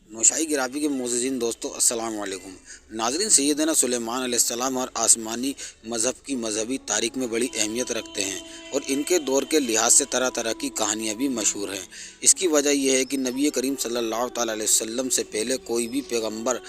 नौशाई गिराफी के मोअज़्ज़िज़ीन दोस्तों अस्सलाम वालेकुम। नाज़रीन, सैयदना सुलेमान अलैहिस्सलाम और आसमानी मज़हब की मजहबी तारीख़ में बड़ी अहमियत रखते हैं और इनके दौर के लिहाज से तरह तरह की कहानियाँ भी मशहूर हैं। इसकी वजह यह है कि नबी करीम सल्लल्लाहु तआला अलैहि वसल्लम से पहले कोई भी पैगम्बर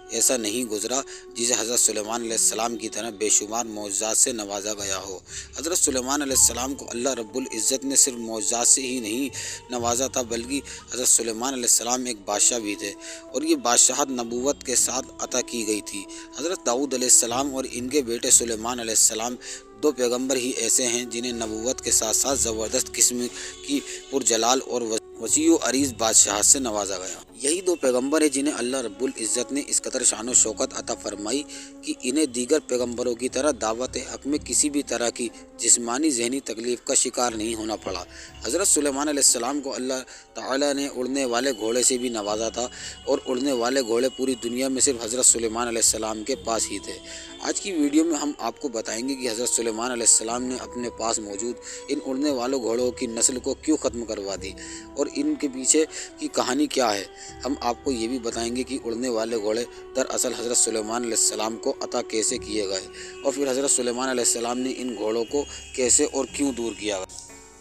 ऐसा नहीं गुज़रा जिसे हज़रत सुलेमान अलैहिस्सलाम की तरह बेशुमार मौजज़ात से नवाजा गया हो। हज़रत सुलेमान अलैहिस्सलाम को अल्लाह रब्बुल इज़्ज़त ने सिर्फ मौजज़ात से ही नहीं नवाजा था, बल्कि हज़रत सुलेमान अलैहिस्सलाम एक बादशाह भी थे और ये बादशाहत नबूवत के साथ अता की गई थी। हज़रत दाऊद अलैहिस्सलाम और इनके बेटे सुलेमान अलैहिस्सलाम दो पैगम्बर ही ऐसे हैं जिन्हें नबूवत के साथ साथ ज़बरदस्त किस्म की पुरजलाल और वसी व अरीज़ बादशाहत से नवाजा गया। यही दो पैगम्बर हैं जिन्हें अल्लाह रब्बुल इज़्ज़त ने इस कदर शान व शौकत अता फरमाई कि इन्हें दीगर पैगम्बरों की तरह दावत हक़ में किसी भी तरह की जिस्मानी ज़हनी तकलीफ़ का शिकार नहीं होना पड़ा। हज़रत सुलेमान अलैहिस्सलाम को अल्लाह ताला ने उड़ने वाले घोड़े से भी नवाजा था और उड़ने वाले घोड़े पूरी दुनिया में सिर्फ हज़रत सुलेमान अलैहिस्सलाम के पास ही थे। आज की वीडियो में हम आपको बताएंगे कि हज़रत सुलेमान अलैहिस्सलाम ने अपने पास मौजूद इन उड़ने वालों घोड़ों की नस्ल को क्यों ख़त्म करवा दी और इनके पीछे की कहानी क्या है। हम आपको ये भी बताएंगे कि उड़ने वाले घोड़े दरअसल हज़रत सुलेमान अलैहिस्सलाम को अता कैसे किए गए और फिर हज़रत सुलेमान अलैहिस्सलाम ने इन घोड़ों को कैसे और क्यों दूर किया गया।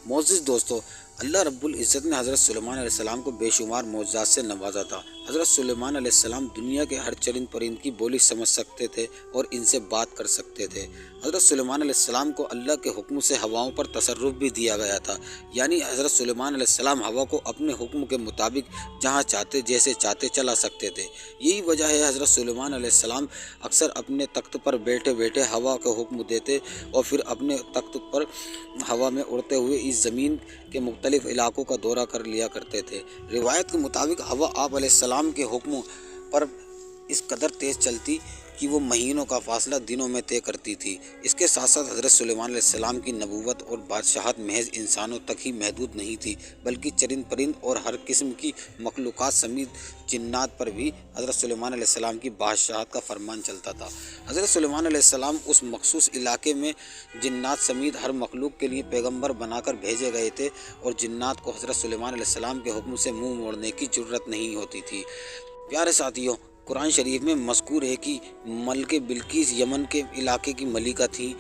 मोअज़्ज़िज़ दोस्तों, अल्लाह रब्बुल इज़्ज़त ने हज़रत सुलेमान अलैहिस्सलाम को बेशुमार मौजज़ात से नवाजा था। हज़रत सुलेमान अलैहिस्सलाम दुनिया के हर चरिंद परिंद की बोली समझ सकते थे और इनसे बात कर सकते थे। हज़रत सुलेमान अलैहिस्सलाम को अल्लाह के हुक्म से हवाओं पर तसर्रुफ़ भी दिया गया था, यानी हज़रत सुलेमान अलैहिस्सलाम हवा को अपने हुक्म के मुताबिक जहाँ चाहते जैसे चाहते चला सकते थे। यही वजह है हज़रत सुलेमान अलैहिस्सलाम अक्सर अपने तख्त पर बैठे बैठे हवा को हुक्म देते और फिर अपने तख्त पर हवा में उड़ते हुए इस ज़मीन के मुख्तलिफ़ इलाकों का दौरा कर लिया करते थे। रिवायत के मुताबिक हवा आप अलैहिस्सलाम के हुक्म पर इस कदर तेज़ चलती कि वो महीनों का फासला दिनों में तय करती थी। इसके साथ साथ हज़रत सुलेमान अलैहिस्सलाम की नबूवत और बादशाहत महज इंसानों तक ही महदूद नहीं थी, बल्कि चरिंद परिंद और हर किस्म की मखलूक़ात समेत जिन्नात पर भी हज़रत सुलेमान अलैहिस्सलाम की बादशाहत का फरमान चलता था। हज़रत सुलेमान अलैहिस्सलाम उस मखसूस इलाके में जिन्नात समेत हर मखलूक के लिए पैगम्बर बनाकर भेजे गए थे और जिन्नात को हज़रत सुलेमान अलैहिस्सलाम के हुक्म से मुँह मोड़ने की ज़रूरत नहीं होती थी। प्यारे साथियों, कुरान शरीफ में मज़कूर है कि मलके बिल्किस यमन के इलाके की मलिका थी।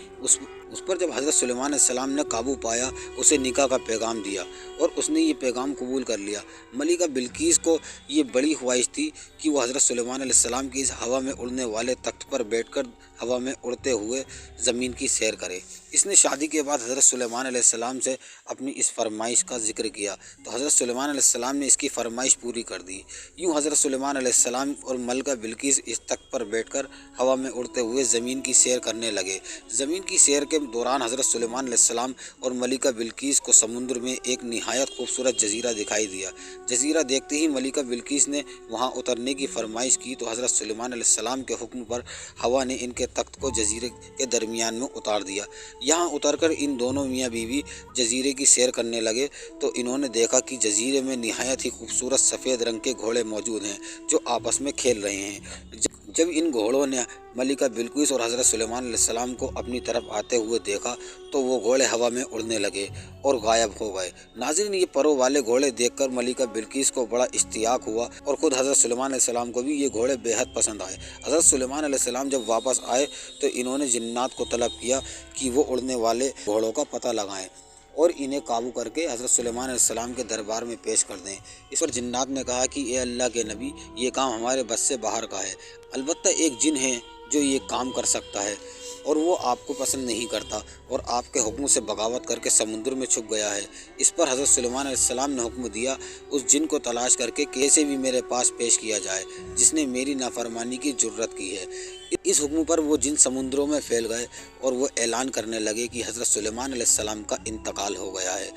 उस पर जब हज़रत सुलेमान अलैहिस्सलाम ने काबू पाया, उसे निकाह का पैगाम दिया और उसने ये पैगाम कबूल कर लिया। मलिका बिल्किस को ये बड़ी ख्वाहिश थी कि वो हज़रत सुलेमान अलैहिस्सलाम की इस हवा में उड़ने वाले तख्त पर बैठकर हवा में उड़ते हुए ज़मीन की सैर करे। इसने शादी के बाद हज़रत सुलेमान अलैहिस्सलाम से अपनी इस फरमाइश का जिक्र किया तो हज़रत सुलेमान अलैहिस्सलाम ने इसकी फरमाइश पूरी कर दी। यूँ हज़रत सुलेमान अलैहिस्सलाम और मलका बिल्किस इस तख्त पर बैठकर हवा में उड़ते हुए ज़मीन की सैर करने लगे। ज़मीन की सैर के दौरान हज़रत सुलेमान अलैहिस्सलाम और मलिका बिल्किस को समुद्र में एक निहायत खूबसूरत जजीरा दिखाई दिया। जजीरा देखते ही मलिका बिल्किस ने वहाँ उतरने की फरमाइश की तो हज़रत सुलेमान अलैहिस्सलाम के हुक्म पर हवा ने इनके तख्त को जजीरे के दरमियान में उतार दिया। यहाँ उतरकर इन दोनों मियाँ बीवी जजीरे की सैर करने लगे तो इन्होंने देखा कि जजीरे में निहायत ही खूबसूरत सफ़ेद रंग के घोड़े मौजूद हैं जो आपस में खेल रहे हैं। जब इन घोड़ों ने मलिका बिल्किस और हज़रत सुलेमान अलैहिस्सलाम को अपनी तरफ आते हुए देखा तो वो घोड़े हवा में उड़ने लगे और गायब हो गए। नाज़रीन, ये परों वाले घोड़े देखकर मलिका बिल्किस को बड़ा इश्तियाक हुआ और ख़ुद हज़रत सुलेमान अलैहिस्सलाम को भी ये घोड़े बेहद पसंद आए। हज़रत सुलेमान अलैहिस्सलाम जब वापस आए तो इन्होंने जिन्नात को तलब किया कि वो उड़ने वाले घोड़ों का पता लगाएं और इन्हें काबू करके हज़रत सुलेमान अलैहिस्सलाम के दरबार में पेश कर दें। इस पर जिन्नात ने कहा कि ए अल्लाह के नबी, ये काम हमारे बस से बाहर का है। अलबत्ता एक जिन है जो ये काम कर सकता है और वो आपको पसंद नहीं करता और आपके हुक्म से बगावत करके समुद्र में छुप गया है। इस पर हज़रत सुलेमान अलैहिस्सलाम ने हुक्म दिया, उस जिन को तलाश करके कैसे भी मेरे पास पेश किया जाए जिसने मेरी नाफरमानी की जुर्रत की है। इस हुक्म पर वो जिन समुद्रों में फैल गए और वो ऐलान करने लगे कि हज़रत सुलेमान अलैहिस्सलाम का इंतकाल हो गया है।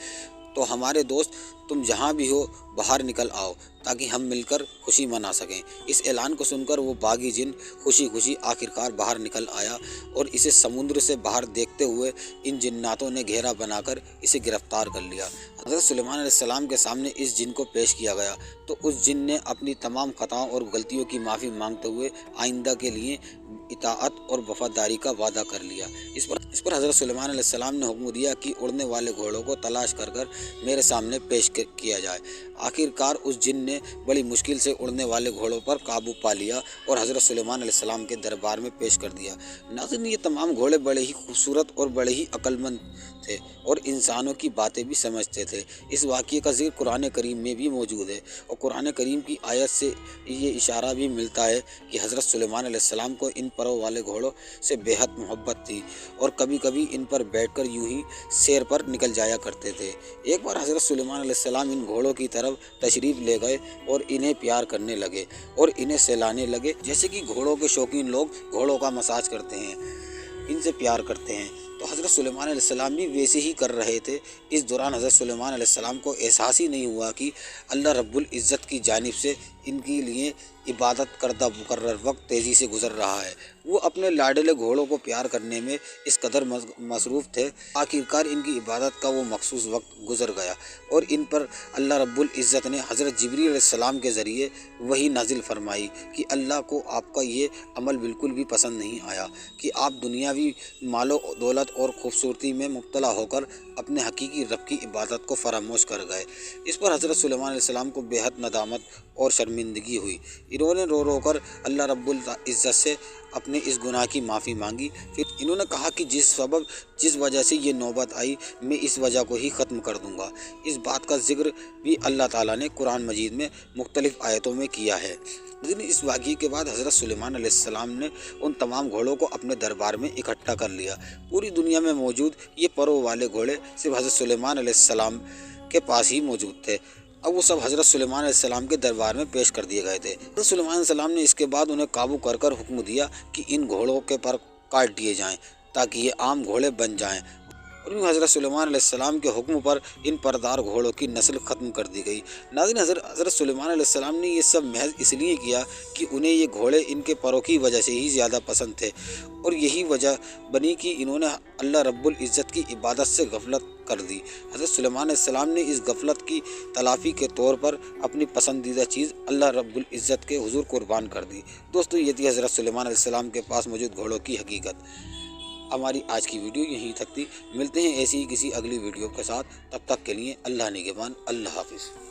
तो हमारे दोस्त, तुम जहाँ भी हो बाहर निकल आओ ताकि हम मिलकर खुशी मना सकें। इस ऐलान को सुनकर वो बागी जिन खुशी खुशी आखिरकार बाहर निकल आया और इसे समुद्र से बाहर देखते हुए इन जिन्नातों ने घेरा बनाकर इसे गिरफ्तार कर लिया। हज़रत सुलेमान अलैहिस्सलाम के सामने इस जिन को पेश किया गया तो उस जिन ने अपनी तमाम खताओं और गलतियों की माफ़ी मांगते हुए आइंदा के लिए इताअत और वफादारी का वादा कर लिया। इस पर हज़रत सुलेमान अलैहिस्सलाम ने हुक्म दिया कि उड़ने वाले घोड़ों को तलाश कर मेरे सामने पेश किया जाए। आखिरकार उस जिन ने बड़ी मुश्किल से उड़ने वाले घोड़ों पर काबू पा लिया और हज़रत सुलेमान अलैहिस्सलाम के दरबार में पेश कर दिया। नाज़रीन, ये तमाम घोड़े बड़े ही खूबसूरत और बड़े ही अक्लमंद थे और इंसानों की बातें भी समझते थे। इस वाक़ये का ज़िक्र कुरान करीम में भी मौजूद है और कुरान करीम की आयत से ये इशारा भी मिलता है कि हज़रत सुलेमान अलैहिस्सलाम को इन परों वाले घोड़ों से बेहद मोहब्बत थी और कभी कभी इन पर बैठकर यूं ही सैर पर निकल जाया करते थे। एक बार हज़रत सुलेमान अलैहिस्सलाम इन घोड़ों की तरफ तशरीफ़ ले गए और इन्हें प्यार करने लगे और इन्हें सहलाने लगे, जैसे कि घोड़ों के शौकीन लोग घोड़ों का मसाज करते हैं, इनसे प्यार करते हैं। तो हज़रत सुलेमान अलैहिस्सलाम भी वैसे ही कर रहे थे। इस दौरान हज़रत सुलेमान अलैहिस्सलाम को एहसास ही नहीं हुआ कि अल्लाह रब्बुल इज़्ज़त की जानिब से इनके लिए इबादत करदा मुकर्रर वक्त तेज़ी से गुज़र रहा है। वो अपने लाडले घोड़ों को प्यार करने में इस कदर मसरूफ़ थे, आखिरकार इनकी इबादत का वो मखसूस वक्त गुज़र गया और इन पर अल्लाह रब्बुल इज़्ज़त ने हज़रत जिब्रील अलैहिस्सलाम के ज़रिए वही नाजिल फरमाई कि अल्लाह को आपका ये अमल बिल्कुल भी पसंद नहीं आया कि आप दुनियावी मालो दौलत और खूबसूरती में मुब्तला होकर अपने हकीकी रब की इबादत को फरामोश कर गए। इस पर हज़रत सुलेमान अलैहिस्सलाम को बेहद नदामत और शर्मिंदगी हुई। इन्होंने रो रो कर अल्लाह रब्बुल इज़्ज़त से अपने इस गुनाह की माफ़ी मांगी। फिर इन्होंने कहा कि जिस वजह से ये नौबत आई, मैं इस वजह को ही ख़त्म कर दूँगा। इस बात का ज़िक्र भी अल्लाह ताला ने कुरान मजीद में मुख्तलिफ़ आयतों में किया है। लेकिन इस वाक़ये के बाद हज़रत सुलेमान अलैहिस्सलाम ने उन तमाम घोड़ों को अपने दरबार में इकट्ठा कर लिया। पूरी दुनिया में मौजूद ये परों वाले घोड़े सिर्फ हज़रत सुलेमान अलैहिस्सलाम के पास ही मौजूद थे। अब वो सब हज़रत सुलेमान अलैहिस्सलाम के दरबार में पेश कर दिए गए थे। हज़रत सुलेमान अलैहिस्सलाम ने इसके बाद उन्हें काबू कर हुक्म दिया कि इन घोड़ों के पर काट दिए जाएँ ताकि ये आम घोड़े बन जाएँ। और यूँ हज़रत सुलेमान अलैहिस्सलाम के हुक्म पर इन परदार घोड़ों की नस्ल ख़त्म कर दी गई। नाज़रीन, हज़रत सुलेमान अलैहिस्सलाम ने ये सब महज इसलिए किया कि उन्हें ये घोड़े इनके परों की वजह से ही ज़्यादा पसंद थे और यही वजह बनी कि इन्होंने अल्लाह रब्बुल इज़्ज़त की इबादत से गफलत कर दी। हज़रत सुलेमान अलैहिस्सलाम ने इस गफलत की तलाफ़ी के तौर पर अपनी पसंदीदा चीज़ अल्लाह रब्बुल इज़्ज़त के हुज़ूर कुर्बान कर दी। दोस्तों, ये थी हज़रत सुलेमान अलैहिस्सलाम के पास मौजूद घोड़ों की हकीकत। हमारी आज की वीडियो यहीं तक थी। मिलते हैं ऐसी ही किसी अगली वीडियो के साथ। तब तक के लिए अल्लाह निगहबान। अल्लाह हाफ़िज़।